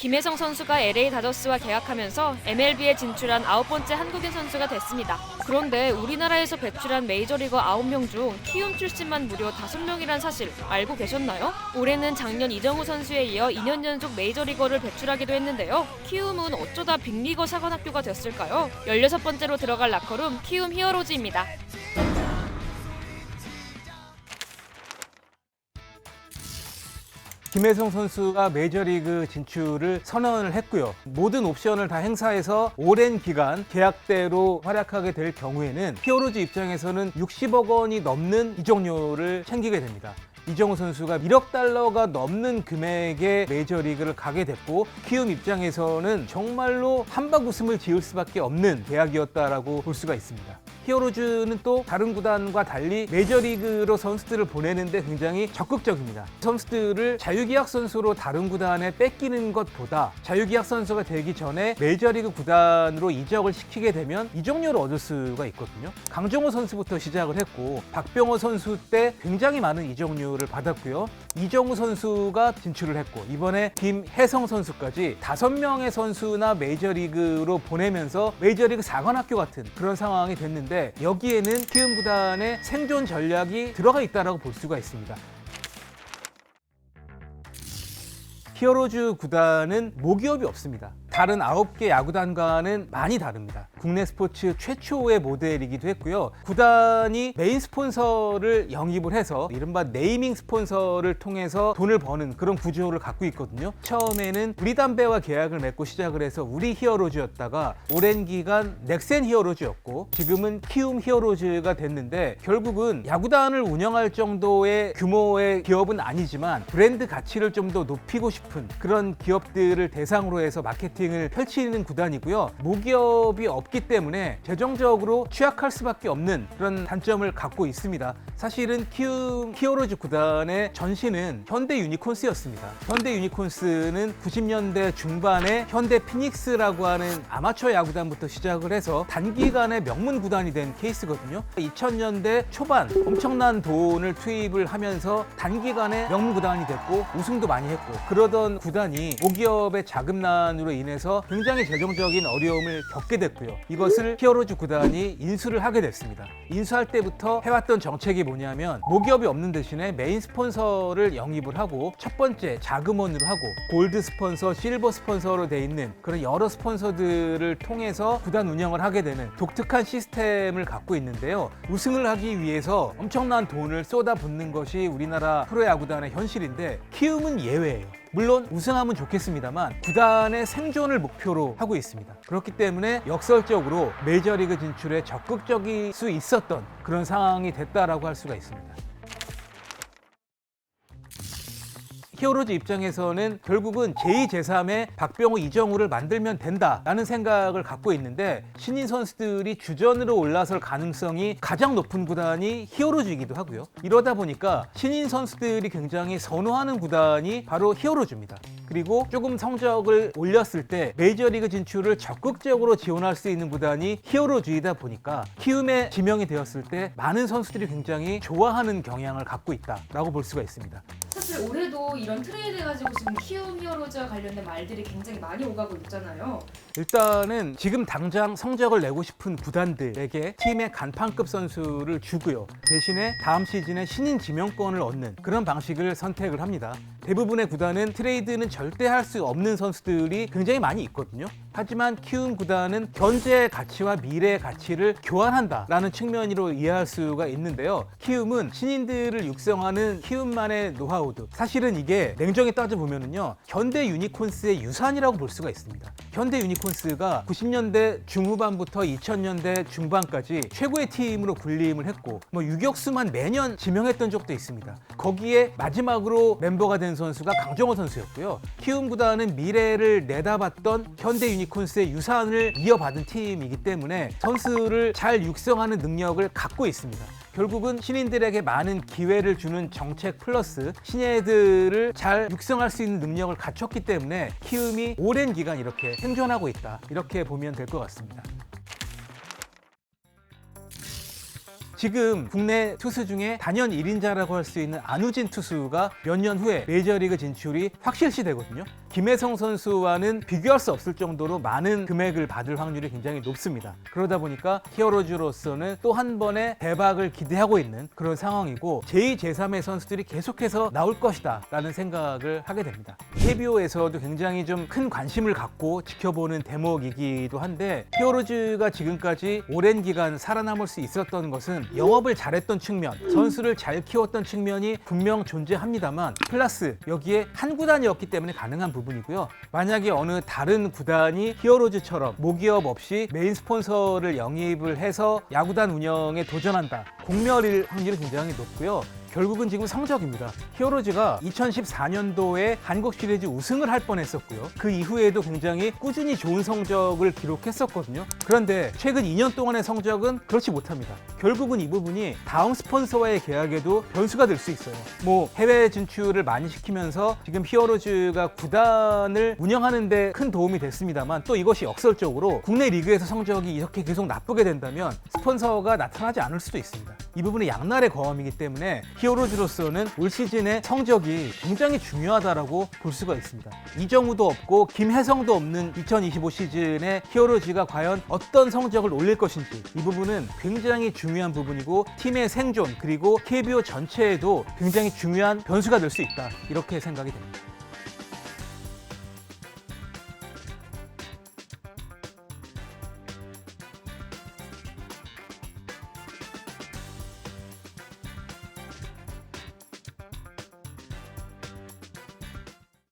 김혜성 선수가 LA 다저스와 계약하면서 MLB에 진출한 9번째 한국인 선수가 됐습니다. 그런데 우리나라에서 배출한 메이저리거 9명 중 키움 출신만 무려 5명이란 사실 알고 계셨나요? 올해는 작년 이정우 선수에 이어 2년 연속 메이저리거를 배출하기도 했는데요. 키움은 어쩌다 빅리거 사관학교가 됐을까요? 16번째로 들어갈 라커룸 키움 히어로즈입니다. 김혜성 선수가 메이저리그 진출을 선언을 했고요. 모든 옵션을 다 행사해서 오랜 기간 계약대로 활약하게 될 경우에는 히어로즈 입장에서는 60억 원이 넘는 이적료를 챙기게 됩니다. 이정우 선수가 1억 달러가 넘는 금액의 메이저리그를 가게 됐고 키움 입장에서는 정말로 한박 웃음을 지을 수밖에 없는 계약이었다라고 볼 수가 있습니다. 히어로즈는 또 다른 구단과 달리 메이저리그로 선수들을 보내는데 굉장히 적극적입니다. 선수들을 자유계약 선수로 다른 구단에 뺏기는 것보다 자유계약 선수가 되기 전에 메이저리그 구단으로 이적을 시키게 되면 이적료를 얻을 수가 있거든요. 강정호 선수부터 시작을 했고 박병호 선수 때 굉장히 많은 이적료를 받았고요. 이정우 선수가 진출을 했고 이번에 김혜성 선수까지 5명의 선수나 메이저리그로 보내면서 메이저리그 사관학교 같은 그런 상황이 됐는데 여기에는 키움 구단의 생존 전략이 들어가 있다고 볼 수가 있습니다. 히어로즈 구단은 모기업이 없습니다. 다른 9개 야구단과는 많이 다릅니다. 국내 스포츠 최초의 모델이기도 했고요. 구단이 메인 스폰서를 영입을 해서 이른바 네이밍 스폰서를 통해서 돈을 버는 그런 구조를 갖고 있거든요. 처음에는 우리담배와 계약을 맺고 시작을 해서 우리 히어로즈였다가 오랜 기간 넥센 히어로즈였고 지금은 키움 히어로즈가 됐는데 결국은 야구단을 운영할 정도의 규모의 기업은 아니지만 브랜드 가치를 좀 더 높이고 싶은 그런 기업들을 대상으로 해서 마케팅을 펼치는 구단이고요. 모기업이 없기 때문에 재정적으로 취약할 수밖에 없는 그런 단점을 갖고 있습니다. 사실은 키움 히어로즈 구단의 전신은 현대 유니콘스였습니다. 현대 유니콘스는 90년대 중반에 현대 피닉스라고 하는 아마추어 야구단부터 시작을 해서 단기간에 명문 구단이 된 케이스거든요. 2000년대 초반 엄청난 돈을 투입을 하면서 단기간에 명문 구단이 됐고 우승도 많이 했고 그러던 구단이 모기업의 자금난으로 인해서 굉장히 재정적인 어려움을 겪게 됐고요. 이것을 히어로즈 구단이 인수를 하게 됐습니다. 인수할 때부터 해왔던 정책이 뭐냐면 모기업이 없는 대신에 메인 스폰서를 영입을 하고 첫 번째 자금원으로 하고 골드 스폰서, 실버 스폰서로 돼 있는 그런 여러 스폰서들을 통해서 구단 운영을 하게 되는 독특한 시스템을 갖고 있는데요. 우승을 하기 위해서 엄청난 돈을 쏟아붓는 것이 우리나라 프로야구단의 현실인데 키움은 예외예요. 물론 우승하면 좋겠습니다만 구단의 생존을 목표로 하고 있습니다. 그렇기 때문에 역설적으로 메이저리그 진출에 적극적일 수 있었던 그런 상황이 됐다라고 할 수가 있습니다. 히어로즈 입장에서는 결국은 제2, 제3의 박병호, 이정우를 만들면 된다라는 생각을 갖고 있는데 신인 선수들이 주전으로 올라설 가능성이 가장 높은 구단이 히어로즈이기도 하고요. 이러다 보니까 신인 선수들이 굉장히 선호하는 구단이 바로 히어로즈입니다. 그리고 조금 성적을 올렸을 때 메이저리그 진출을 적극적으로 지원할 수 있는 구단이 히어로즈이다 보니까 키움에 지명이 되었을 때 많은 선수들이 굉장히 좋아하는 경향을 갖고 있다라고 볼 수가 있습니다. 사실 올해도 이런 트레이드 가지고 지금 키움 히어로즈와 관련된 말들이 굉장히 많이 오가고 있잖아요. 일단은 지금 당장 성적을 내고 싶은 구단들에게 팀의 간판급 선수를 주고요. 대신에 다음 시즌에 신인 지명권을 얻는 그런 방식을 선택을 합니다. 대부분의 구단은 트레이드는 절대 할 수 없는 선수들이 굉장히 많이 있거든요. 하지만 키움 구단은 현재의 가치와 미래의 가치를 교환한다라는 측면으로 이해할 수가 있는데요. 키움은 신인들을 육성하는 키움만의 노하우도 사실은 이게 냉정히 따져보면요. 현대 유니콘스의 유산이라고 볼 수가 있습니다. 현대 유니콘스가 90년대 중후반부터 2000년대 중반까지 최고의 팀으로 군림을 했고 유격수만 매년 지명했던 적도 있습니다. 거기에 마지막으로 멤버가 된 선수가 강정호 선수였고요. 키움 구단은 미래를 내다봤던 현대 유니콘스의 유산을 이어받은 팀이기 때문에 선수를 잘 육성하는 능력을 갖고 있습니다. 결국은 신인들에게 많은 기회를 주는 정책 플러스 신예들을 잘 육성할 수 있는 능력을 갖췄기 때문에 키움이 오랜 기간 이렇게 생존하고 있다. 이렇게 보면 될 것 같습니다. 지금 국내 투수 중에 단연 1인자라고 할 수 있는 안우진 투수가 몇 년 후에 메이저리그 진출이 확실시 되거든요. 김혜성 선수와는 비교할 수 없을 정도로 많은 금액을 받을 확률이 굉장히 높습니다. 그러다 보니까 히어로즈로서는 또 한 번의 대박을 기대하고 있는 그런 상황이고 제2, 제3의 선수들이 계속해서 나올 것이다 라는 생각을 하게 됩니다. KBO에서도 굉장히 좀 큰 관심을 갖고 지켜보는 대목이기도 한데 히어로즈가 지금까지 오랜 기간 살아남을 수 있었던 것은 영업을 잘했던 측면, 선수를 잘 키웠던 측면이 분명 존재합니다만 플러스 여기에 한 구단이었기 때문에 가능한 부분이고요. 만약에 어느 다른 구단이 히어로즈처럼 모기업 없이 메인 스폰서를 영입을 해서 야구단 운영에 도전한다. 공멸일 확률이 굉장히 높고요. 결국은 지금 성적입니다. 히어로즈가 2014년도에 한국 시리즈 우승을 할 뻔했었고요. 그 이후에도 굉장히 꾸준히 좋은 성적을 기록했었거든요. 그런데 최근 2년 동안의 성적은 그렇지 못합니다. 결국은 이 부분이 다음 스폰서와의 계약에도 변수가 될 수 있어요. 뭐 해외 진출을 많이 시키면서 지금 히어로즈가 구단을 운영하는 데 큰 도움이 됐습니다만 또 이것이 역설적으로 국내 리그에서 성적이 이렇게 계속 나쁘게 된다면 스폰서가 나타나지 않을 수도 있습니다. 이 부분이 양날의 검이기 때문에 히어로즈로서는 올 시즌의 성적이 굉장히 중요하다라고 볼 수가 있습니다. 이정우도 없고 김혜성도 없는 2025 시즌에 히어로즈가 과연 어떤 성적을 올릴 것인지 이 부분은 굉장히 중요한 부분이고 팀의 생존 그리고 KBO 전체에도 굉장히 중요한 변수가 될 수 있다 이렇게 생각이 됩니다.